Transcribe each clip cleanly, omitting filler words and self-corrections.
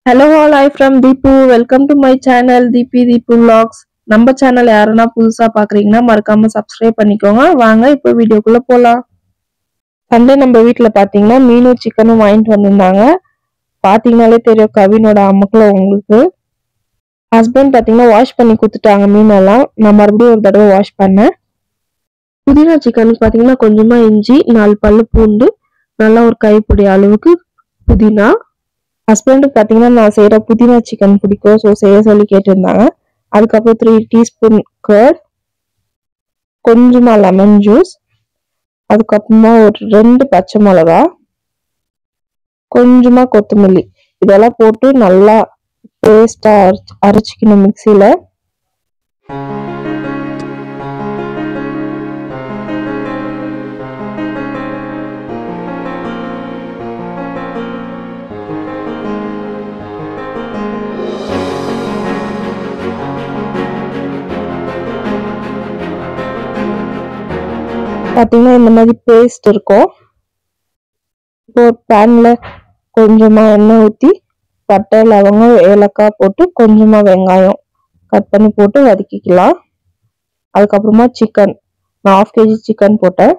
Hello all, I from Deepu. Welcome to my channel Deepu Vlogs. நம்ம channel யாருன்னா புதுசா பாக்குறீங்கன்னா மறக்காம சப்ஸ்கிரைப் பண்ணிக்கோங்க. வாங்க இப்போ வீடியோக்குள்ள போலாம். சண்டே நம்ம வீட்ல பாத்தீங்கன்னா மீனும் சிக்கனும் வாங்கிட்டு வந்திருந்தாங்க. பாத்தீங்கனாலே தெரியும் கவினோட அமக்கல உங்களுக்கு. ஹஸ்பண்ட் பாத்தீங்கன்னா வாஷ் பண்ணி கொடுத்துட்டாங்க மீனெல்லாம். நான் மறுபடியும் ஒரு தடவை வாஷ் பண்ணேன். புதினா சிக்கனுக்கு பாத்தீங்கன்னா கொஞ்சமா இஞ்சி, 4 பல்லு பூண்டு, நல்லா ஒரு கைப்பிடி அளவுக்கு புதினா. ஹஸ்பண்டுக்கு பார்த்தீங்கன்னா நான் செய்கிற புதினா சிக்கன் பிடிக்கும், ஸோ செய்ய சொல்லி கேட்டிருந்தாங்க. அதுக்கப்புறம் 3 டீஸ்பூன் கர்ட், கொஞ்சமாக லெமன் ஜூஸ், அதுக்கப்புறமா ஒரு 2 பச்சை மிளகா, கொஞ்சமாக கொத்தமல்லி, இதெல்லாம் போட்டு நல்லா பேஸ்ட்டாக அரைச்சிக்கணும் மிக்சியில். பார்த்தீங்கன்னா இந்த மாதிரி பேஸ்ட் இருக்கும். இப்போ பேன்ல கொஞ்சமா எண்ணெய் ஊற்றி பட்டை, லவங்கம், ஏலக்காய் போட்டு கொஞ்சமா வெங்காயம் கட் பண்ணி போட்டு வதக்கிக்கலாம். அதுக்கப்புறமா சிக்கன், நான் 1/2 kg சிக்கன் போட்டேன்.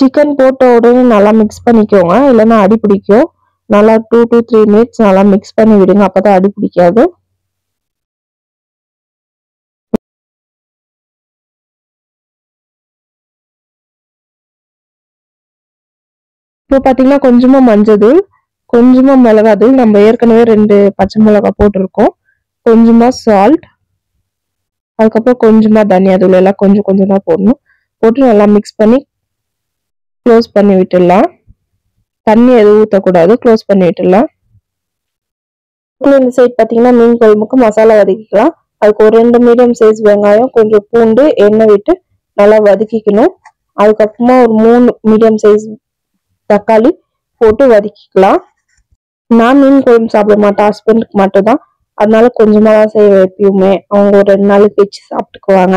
சிக்கன் போட்ட உடனே நல்லா மிக்ஸ் பண்ணிக்கோங்க, இல்லைன்னா அடி பிடிக்கும். நல்லா 2 to 3 மினிட்ஸ் நல்லா மிக்ஸ் பண்ணி விடுங்க, அப்பதான் அடி பிடிக்காது. இப்போ பார்த்தீங்கன்னா கொஞ்சமா மஞ்சள், கொஞ்சமா மிளகாத்தூள், நம்ம ஏற்கனவே 2 பச்சை மிளகாய் போட்டிருக்கோம், கொஞ்சமா சால்ட், அதுக்கப்புறம் கொஞ்சமா தனியாத்தூள், எல்லாம் கொஞ்சம் கொஞ்சம் தான் போடணும். போட்டு நல்லா மிக்ஸ் பண்ணி க்ளோஸ் பண்ணி விட்டுடலாம். தண்ணி எதுவும் ஊற்றக்கூடாது, க்ளோஸ் பண்ணி விட்டுடலாம். இந்த சைட் பார்த்தீங்கன்னா மீன் குழம்புக்கு மசாலா வதக்கிக்கலாம். அதுக்கு ஒரு 2 மீடியம் சைஸ் வெங்காயம், கொஞ்சம் பூண்டு, எண்ணெய் விட்டு நல்லா வதக்கிக்கணும். அதுக்கப்புறமா ஒரு 3 மீடியம் சைஸ் தக்காளி போட்டு வதக்கிக்கலாம். நான் மீன் குழம்பு சாப்பிட மாட்டேன், ஹஸ்பண்டுக்கு மட்டும் தான், அதனால கொஞ்சமா தான் செய்வேன் எப்பயுமே. அவங்க ஒரு 2 நாளைக்கு வச்சு சாப்பிட்டுக்குவாங்க.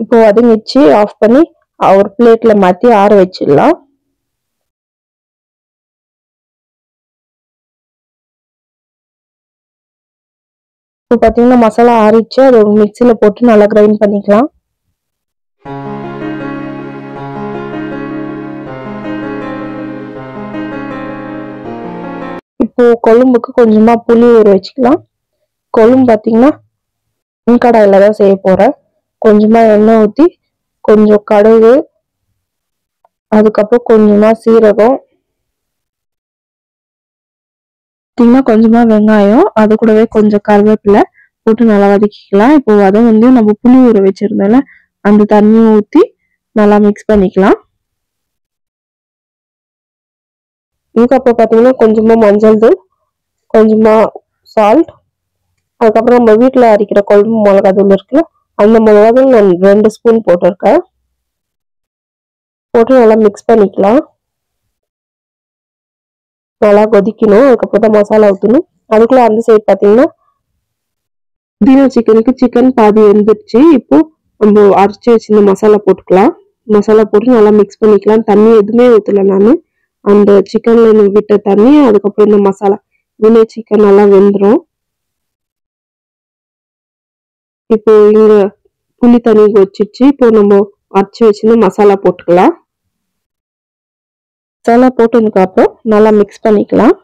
இப்போ வதங்கிச்சு, ஆஃப் பண்ணி ஒரு பிளேட்ல மாற்றி ஆற வச்சிடலாம். இப்போ பார்த்தீங்கன்னா மசாலா ஆறிடுச்சு, அதை ஒரு மிக்சியில் போட்டு நல்லா கிரைண்ட் பண்ணிக்கலாம். இப்போ கொழும்புக்கு கொஞ்சமா புளி ஊற வச்சுக்கலாம். கொழும்பு பார்த்தீங்கன்னா கடாயில தான் செய்ய போறேன். கொஞ்சமா எண்ணெய் ஊற்றி கொஞ்சம் கடுகு, அதுக்கப்புறம் கொஞ்சமா சீரகம், பார்த்தீங்கன்னா கொஞ்சமா வெங்காயம், அது கூடவே கொஞ்சம் கருவேப்பிலை போட்டு நல்லா வதக்கிக்கலாம். இப்போ அதை வந்து நம்ம புளி ஊற வச்சிருந்தோம்ல, அந்த தண்ணியை ஊற்றி நல்லா மிக்ஸ் பண்ணிக்கலாம். இதுக்கப்புறம் பார்த்தீங்கன்னா கொஞ்சமா மஞ்சள் தூள், கொஞ்சமா சால்ட், அதுக்கப்புறம் நம்ம வீட்டில் அரைக்கிற குழம்பு மிளகாத்தூள் இருக்குல்ல, அந்த மிளகாத்தூள் நான் 2 ஸ்பூன் போட்டிருக்கேன். போட்டு நல்லா மிக்ஸ் பண்ணிக்கலாம். நல்லா கொதிக்கணும், அதுக்கப்புறம் தான் மசாலா ஊற்றணும். அதுக்குள்ள அந்த சைடு பார்த்தீங்கன்னா புதினா சிக்கனுக்கு சிக்கன் பாதி வெந்துருச்சு. இப்போ நம்ம அரைச்சி வச்சிருந்த மசாலா போட்டுக்கலாம். மசாலா போட்டு நல்லா மிக்ஸ் பண்ணிக்கலாம். தண்ணி எதுவுமே ஊற்றல நான், அந்த சிக்கன்ல விட்ட தண்ணி, அதுக்கப்புறம் இந்த மசாலா, இதுலேயே சிக்கன் நல்லா வெந்துடும். இப்போ இங்க புளி தண்ணி வச்சிருச்சு. இப்போ நம்ம அரைச்சி வச்சிருந்த மசாலா போட்டுக்கலாம். மசாலா போட்டதுக்கு அப்புறம் நல்லா மிக்ஸ் பண்ணிக்கலாம்.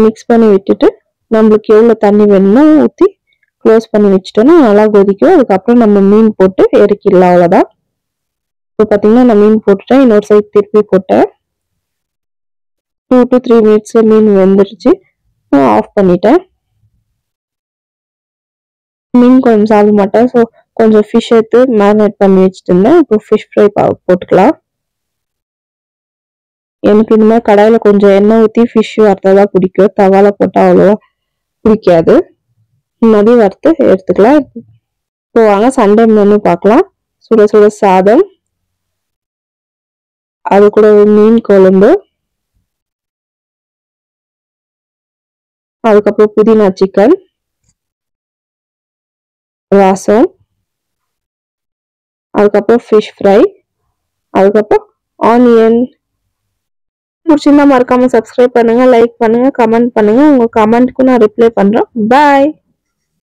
மிக்ஸ் பண்ணி விட்டுட்டு நம்மளுக்கு எவ்வளோ தண்ணி வேணுமோ ஊற்றி க்ளோஸ் பண்ணி வச்சுட்டோன்னா நல்லா கொதிக்கும். அதுக்கப்புறம் நம்ம மீன் போட்டு இறக்கிடலாம், அவ்வளோதான். இப்போ பார்த்தீங்கன்னா நான் மீன் போட்டுட்டேன், இன்னொரு சைடு திருப்பி போட்டேன். 2 to 3 மினிட்ஸில் மீன் வெந்துருச்சு. ஆஃப் பண்ணிட்டேன். மீன் குழம்பு சாப்பிட மாட்டேன், ஸோ கொஞ்சம் ஃபிஷ் எடுத்து மேரினேட் பண்ணி வச்சுட்டு இருந்தேன். இப்போ ஃபிஷ் ஃப்ரை போட்டுக்கலாம். எனக்கு இந்த மாதிரி கடாயில் கொஞ்சம் எண்ணெய் ஊற்றி ஃபிஷ் வறுத்ததான் பிடிக்கும், தவால போட்டால் அவ்வளோவா பிடிக்காது. முன்னாடி வறுத்து எடுத்துக்கலாம். இப்போ வாங்க சண்டே மெனு பார்க்கலாம். சுட சுட சாதம், அது கூட மீன் குழம்பு, அதுக்கப்புறம் புதினா சிக்கன், ரசம், அதுக்கப்புறம் ஃபிஷ் ஃப்ரை, அதுக்கப்புறம் ஆனியன் பிடிச்சிருந்தா மறக்காம சப்ஸ்கிரைப் பண்ணுங்க, லைக் பண்ணுங்க, கமெண்ட் பண்ணுங்க. உங்க கமெண்ட்க்கு நான் ரிப்ளை பண்றேன். பை.